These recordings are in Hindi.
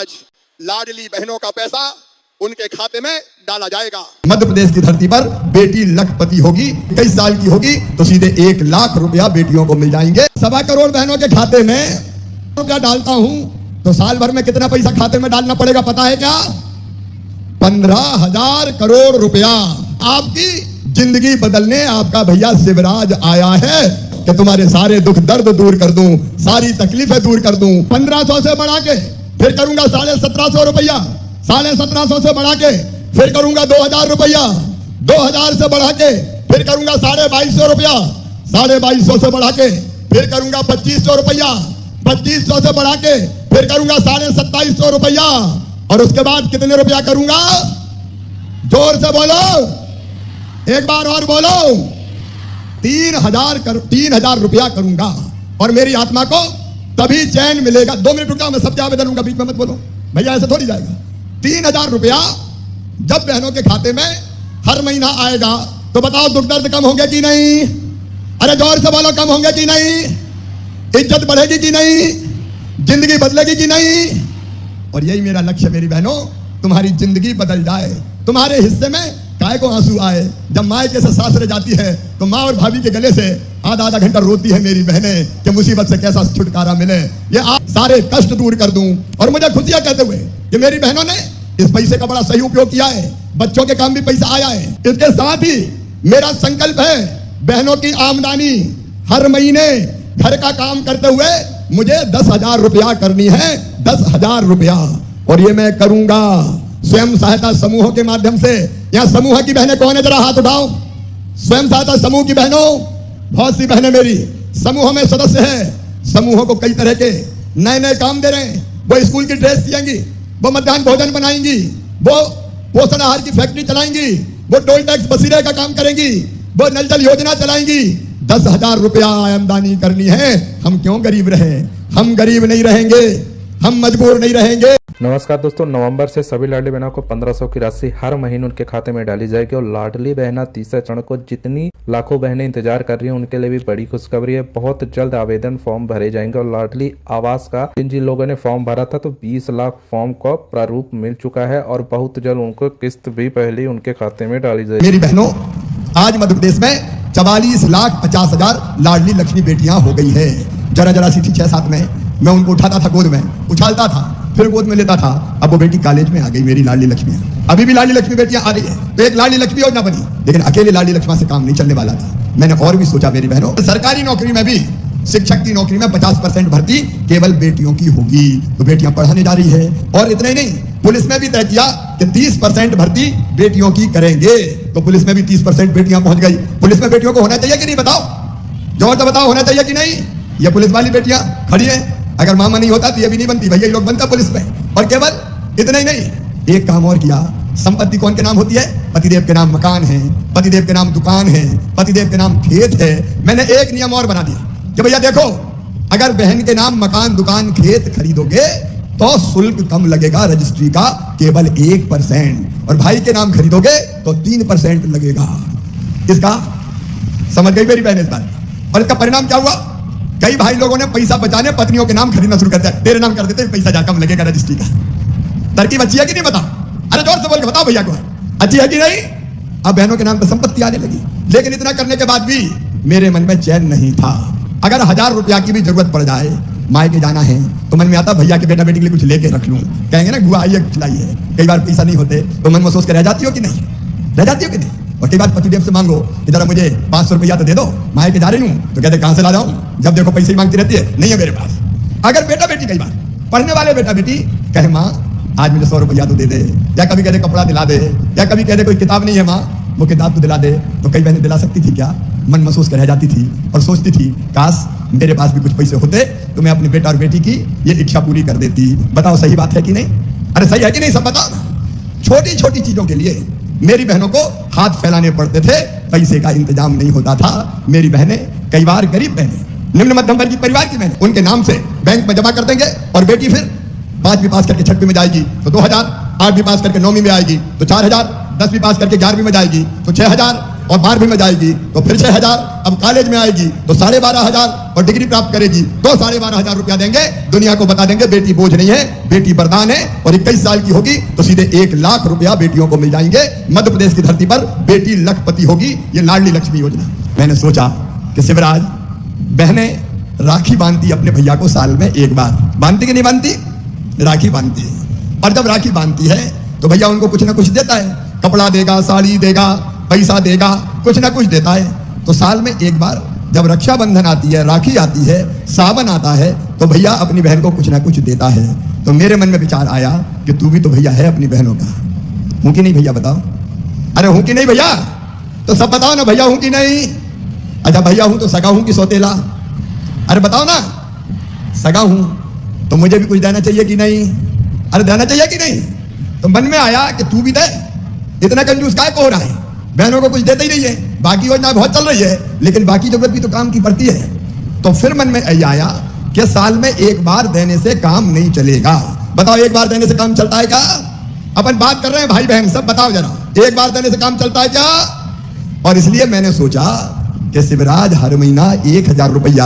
आज लाडली बहनों का पैसा उनके खाते में डाला जाएगा। मध्य प्रदेश की धरती पर बेटी लखपति होगी, 21 साल की होगी तो सीधे 1 लाख रुपया बेटियों को मिल जाएंगे। 1.25 करोड़ बहनों के खाते में रुपया डालता हूं तो साल भर में कितना पैसा खाते में डालना पड़ेगा पता है क्या? 15,000 करोड़ रुपया। आपकी जिंदगी बदलने आपका भैया शिवराज आया है कि तुम्हारे सारे दुख दर्द दूर कर दूं, सारी तकलीफें दूर कर दूं। 1500 से बढ़ा के फिर करूंगा 1750 रुपया, 1750 से बढ़ा के फिर करूंगा 2000 रुपया, 2000 से बढ़ा के फिर करूंगा 2250 रुपया, 2250 से बढ़ा के फिर करूंगा 2500 रुपया, 2500 से बढ़ा के फिर करूंगा 2750 रुपया और उसके बाद कितने रुपया करूंगा? जोर से बोलो, एक बार और बोलो। 3000 रुपया करूंगा और मेरी आत्मा को तभी चैन मिलेगा। 2 मिनट रुका, मैं सबके आवेदन लूंगा, बीच में मत बोलो भैया, ऐसे थोड़ी जाएगा। 3000 रुपया जब बहनों के खाते में हर महीना आएगा तो बताओ दुख दर्द कम होंगे कि नहीं? अरे जोर से बोलो, कम होंगे कि नहीं? इज्जत बढ़ेगी कि नहीं? जिंदगी बदलेगी कि नहीं? और यही मेरा लक्ष्य मेरी बहनों, तुम्हारी जिंदगी बदल जाए। तुम्हारे हिस्से में काय को आंसू आए। जब मायके से सासरे जाती है तो माँ और भाभी के गले से आधा घंटा रोती है मेरी बहनें कि मुसीबत से कैसा छुटकारा मिले, ये आप सारे कष्ट दूर कर दूं। और मुझे खुशियां कहते हुए कि मेरी बहनों ने इस पैसे का बड़ा सही उपयोग किया है, बच्चों के काम भी पैसा आया है। इसके साथ ही मेरा संकल्प है बहनों की आमदनी हर महीने घर का काम करते हुए मुझे 10,000 रुपया करनी है, 10,000 रुपया। और ये मैं करूंगा स्वयं सहायता समूहों के माध्यम से। यहाँ समूह की बहनें कौन है, जरा हाथ उठाओ। स्वयं सहायता समूह की बहनों, बहुत सी बहनें मेरी समूह में सदस्य हैं। समूहों को कई तरह के नए नए काम दे रहे हैं। वो स्कूल की ड्रेस सिएंगी, वो मध्याह्न भोजन बनाएंगी, वो पोषण आहार की फैक्ट्री चलाएंगी, वो टोल टैक्स बसीरे का काम करेंगी, वो नल जल योजना चलाएंगी। 10,000 रुपया आमदनी करनी है। हम क्यों गरीब रहे? हम गरीब नहीं रहेंगे, हम मजबूर नहीं रहेंगे। नमस्कार दोस्तों, नवंबर से सभी लाडली बहनों को 1500 की राशि हर महीने उनके खाते में डाली जाएगी और लाडली बहना तीसरे चरण को जितनी लाखों बहनें इंतजार कर रही हैं उनके लिए भी बड़ी खुशखबरी है। बहुत जल्द आवेदन फॉर्म भरे जाएंगे और लाडली आवास का जिन लोगों ने फॉर्म भरा था तो 20 लाख फॉर्म को प्रारूप मिल चुका है और बहुत जल्द उनको किस्त भी पहले उनके खाते में डाली जाएगी। मेरी बहनों, आज मध्य प्रदेश में 44,50,000 लाडली लक्ष्मी बेटियां हो गई है। जरा सी थी 6-7 में, मैं उनको उठाता था, गोद में उछालता था, फिर गोद में लेता था। अब वो बेटी कॉलेज में आ गई, मेरी लाडली लक्ष्मी। अभी भी लाडली लक्ष्मी बेटियां आ रही है। तो एक लाडली लक्ष्मी योजना बनी, लेकिन अकेले लाडली लक्ष्मी से काम नहीं चलने वाला था। मैंने और भी सोचा मेरी बहनों, सरकारी नौकरी में भी शिक्षक की नौकरी में 50% भर्ती केवल बेटियों की होगी। तो बेटियां पढ़ाने जा रही है। और इतना ही नहीं, पुलिस में भी तय किया कि 30% भर्ती बेटियों की करेंगे। तो पुलिस में भी 30% बेटियां पहुंच गई। पुलिस में बेटियों को होना चाहिए कि नहीं, बताओ, जोर से बताओ, होना चाहिए कि नहीं? ये पुलिस वाली बेटियां खड़ी है। अगर मामा नहीं होता तो ये भी नहीं बनती, भैया लोग बनता पुलिस में। और केवल इतना ही नहीं, एक काम और किया। संपत्ति कौन के नाम होती है? पतिदेव के नाम मकान है, पतिदेव के नाम दुकान है, पतिदेव के नाम खेत है। मैंने एक नियम और बना दिया कि भैया देखो, अगर बहन के नाम मकान दुकान खेत खरीदोगे तो शुल्क कम लगेगा रजिस्ट्री का, केवल 1%। और भाई के नाम खरीदोगे तो 3% लगेगा। इसका समझ गई मेरी बहन इस बात? और इसका परिणाम क्या हुआ? कई भाई लोगों ने पैसा बचाने पत्नियों के नाम खरीदना शुरू कर दिया। तेरे नाम कर देते, पैसा जा कम लगेगा रजिस्ट्री का। तरकीब अच्छी है कि नहीं, बताओ? अरे जोर से बोल के बताओ भैया को, अच्छी है कि नहीं? अब बहनों के नाम पर संपत्ति आने लगी। लेकिन इतना करने के बाद भी मेरे मन में चैन नहीं था। अगर 1000 रुपया की भी जरूरत पड़ जाए, मायके जाना है, तो मन में आता भैया के बेटा बेटी के लिए कुछ लेके रख लूं। कहेंगे ना गुआ आइए खिलाइए। कई बार पैसा नहीं होते तो मन में सोच के रह जाती हो कि नहीं? रह जाती हो कि नहीं? और कई बार पतिदेव से मांगो कि जरा मुझे 500 रुपया तो दे दो, मायके जा रही हूँ, तो कहते कहां से ला जाऊं, जब देखो पैसे ही मांगती रहती है, नहीं है मेरे पास। अगर बेटा बेटी, कई बार पढ़ने वाले बेटा बेटी कहे माँ आज मुझे 100 रुपया तो दे दे, या कभी कहते कपड़ा दिला दे, या कभी कहते कोई किताब नहीं है माँ, वो किताब तो दिला दे। तो कई बहनें दिला सकती थी क्या? मन में सोच कर रह जाती थी और सोचती थी काश मेरे पास भी कुछ पैसे होते तो मैं अपने बेटा और बेटी की ये इच्छा पूरी कर देती। बताओ सही बात है कि नहीं? अरे सही है कि नहीं, सब बताओ। छोटी छोटी चीजों के लिए मेरी बहनों को हाथ फैलाने पड़ते थे, पैसे का इंतजाम नहीं होता था। मेरी बहनें, कई बार गरीब बहनें, निम्न मध्यम वर्गीय परिवार की बहनें, उनके नाम से बैंक में जमा कर देंगे और बेटी फिर 5वीं पास करके 6वीं में जाएगी तो 2000, 8वीं पास करके 9वीं में आएगी तो 4000, 10वीं पास करके 11वीं में जाएगी तो 6000 और 12वीं में जाएगी तो फिर 6000। अब कॉलेज में आएगी तो 12,500। और डिग्री प्राप्त करेगी तो 12,500 रुपया देंगे। दुनिया को बता देंगे बेटी बोझ नहीं है, बेटी वरदान है। और 21 साल की होगी तो सीधे 1 लाख रुपया बेटियों को मिल जाएंगे। मध्य प्रदेश की धरती पर बेटी लखपति होगी। ये लाडली लक्ष्मी योजना। मैंने सोचा कि शिवराज, बहनें राखी बांधती अपने भैया को साल में एक बार, बांधती कि नहीं बांधती? राखी बांधती है। और जब राखी बांधती है तो भैया उनको कुछ ना कुछ देता है, कपड़ा देगा, साड़ी देगा, पैसा देगा, कुछ ना कुछ देता है। तो साल में एक बार जब रक्षाबंधन आती है, राखी आती है, सावन आता है, तो भैया अपनी बहन को कुछ ना कुछ देता है। तो मेरे मन में विचार आया कि तू भी तो भैया है अपनी बहनों का, हूं कि नहीं भैया? बताओ। अरे हूं कि नहीं भैया? तो सब बताओ ना, भैया हूं कि नहीं? अच्छा भैया हूं तो सगा हूं कि सौतेला? अरे बताओ ना। सगा हूं तो मुझे भी कुछ देना चाहिए कि नहीं? अरे देना चाहिए कि नहीं? तो मन में आया कि तू भी दे। इतना कंजूस काय को हो रहा है? बहनों को कुछ देते ही नहीं है। बाकी योजना बहुत चल रही है, लेकिन बाकी जरूरत भी तो काम की पड़ती है। तो फिर मन में आया कि साल में एक बार देने से काम नहीं चलेगा। बताओ, एक बार देने से काम चलता है क्या? अपन बात कर रहे हैं भाई बहन सब, बताओ जरा, एक बार देने से काम चलता है क्या? और इसलिए मैंने सोचा कि शिवराज हर महीना 1,000 रुपया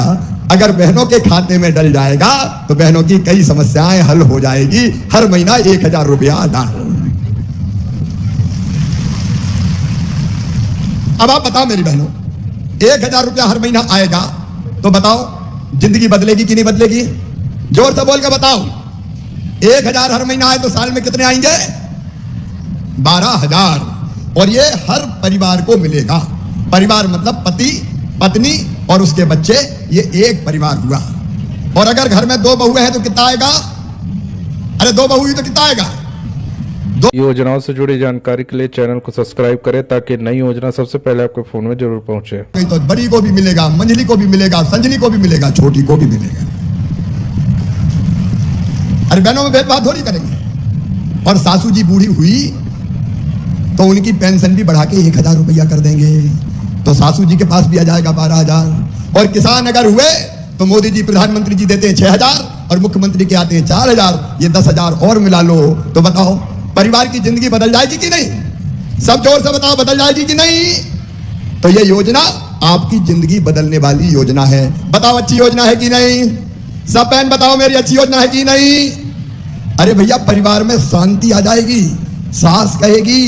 अगर बहनों के खाते में डल जाएगा तो बहनों की कई समस्याएं हल हो जाएगी। हर महीना 1,000 रुपया डाल। अब आप बताओ मेरी बहनों, 1,000 रुपया हर महीना आएगा तो बताओ जिंदगी बदलेगी कि नहीं बदलेगी? जोर से बोल के बताओ। 1,000 हर महीना आए तो साल में कितने आएंगे? 12,000। और ये हर परिवार को मिलेगा। परिवार मतलब पति, पत्नी और उसके बच्चे, ये एक परिवार हुआ। और अगर घर में 2 बहुएं हैं तो कितना आएगा? अरे 2 बहू हुई तो कितना आएगा? योजनाओं से जुड़ी जानकारी के लिए चैनल को सब्सक्राइब करें ताकि नई योजना सबसे पहले आपके फोन में जरूर पहुंचे। तो बड़ी को भी मिलेगा, मंझली को भी मिलेगा, संजनी को भी मिलेगा, छोटी को भी मिलेगा। अरे बहनों में भेदभाव थोड़ी करेंगे। और सासू जी बूढ़ी हुई तो उनकी पेंशन भी बढ़ा के 1,000 रुपया कर देंगे, तो सासू जी के पास भी आ जाएगा 12,000। और किसान अगर हुए तो मोदी जी प्रधानमंत्री जी देते हैं 6,000 और मुख्यमंत्री के आते हैं 4,000। ये 10,000 और मिला लो तो बताओ परिवार की जिंदगी बदल जाएगी कि नहीं? सब जोर से बताओ, बदल जाएगी कि नहीं? तो ये योजना आपकी जिंदगी बदलने वाली योजना है। बताओ अच्छी योजना है कि नहीं? सब बहन बताओ मेरी अच्छी योजना है कि नहीं? अरे भैया परिवार में शांति आ जाएगी। सास कहेगी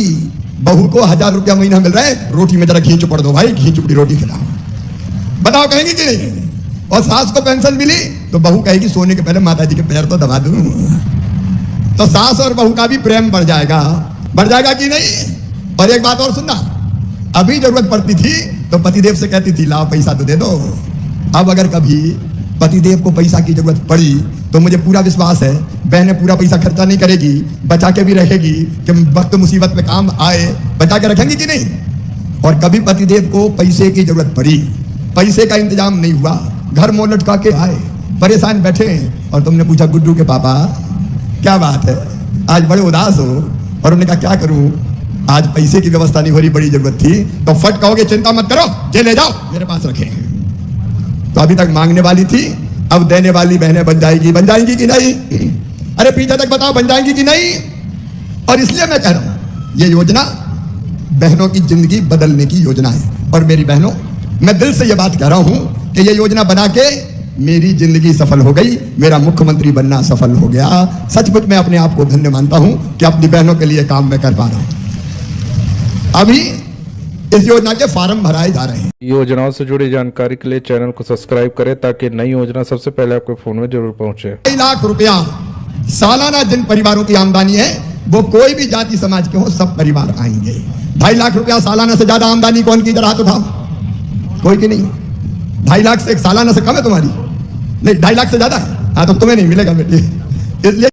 बहू को 1,000 रुपया महीना मिल रहा है, रोटी में जरा घी चुपड़ दो भाई, घी चुपड़ी रोटी खिलाओ। बताओ कहेंगी कि नहीं? और सास को पेंशन मिली तो बहू कहेगी सोने के पहले माता जी के पैर तो दबा दूं। तो सास और बहू का भी प्रेम बढ़ जाएगा। बढ़ जाएगा कि नहीं? और एक बात और सुनना, अभी जरूरत पड़ती थी तो पतिदेव से कहती थी लाओ पैसा तो दे दो। अब अगर कभी पतिदेव को पैसा की जरूरत पड़ी तो मुझे पूरा विश्वास है बहनें पूरा पैसा खर्चा नहीं करेगी, बचा के भी रहेगी कि वक्त मुसीबत में काम आए, बचा के रखेंगी कि नहीं? और कभी पतिदेव को पैसे की जरूरत पड़ी, पैसे का इंतजाम नहीं हुआ, घर मुंह लटका के आए, परेशान बैठे और तुमने पूछा गुड्डू के पापा क्या बात है, आज बड़े उदास हो? और उन्होंने कहा क्या करूं, आज पैसे की व्यवस्था नहीं हो रही, बड़ी जरूरत थी। तो फट कहोगे चिंता मत करो, जे ले जाओ मेरे पास रखें। तो अभी तक मांगने वाली थी, अब देने वाली बहनें बन जाएगी कि नहीं? अरे पीछे तक बताओ बन जाएंगी कि नहीं? और इसलिए मैं कह रहा हूं ये योजना बहनों की जिंदगी बदलने की योजना है। और मेरी बहनों, मैं दिल से ये बात कह रहा हूं कि ये योजना बना के मेरी जिंदगी सफल हो गई, मेरा मुख्यमंत्री बनना सफल हो गया। सचमुच मैं अपने आप को धन्य मानता हूं कि अपनी बहनों के लिए काम मैं कर पा रहा हूं। अभी इस योजना के फॉर्म भराए जा रहे हैं। योजनाओं से जुड़ी जानकारी के लिए चैनल को सब्सक्राइब करें ताकि नई योजना सबसे पहले आपके फोन में जरूर पहुंचे। 2 लाख रुपया सालाना जिन परिवारों की आमदनी है वो कोई भी जाति समाज के हो, सब परिवार आएंगे। 2.5 लाख रुपया सालाना से ज्यादा आमदनी कौन की? जरा हाथ उठाओ। कोई की नहीं? 2.5 लाख से सालाना से कम है तुम्हारी? नहीं, 2.5 लाख से ज्यादा है। हाँ तो तुम्हें नहीं मिलेगा बेटी। इसलिए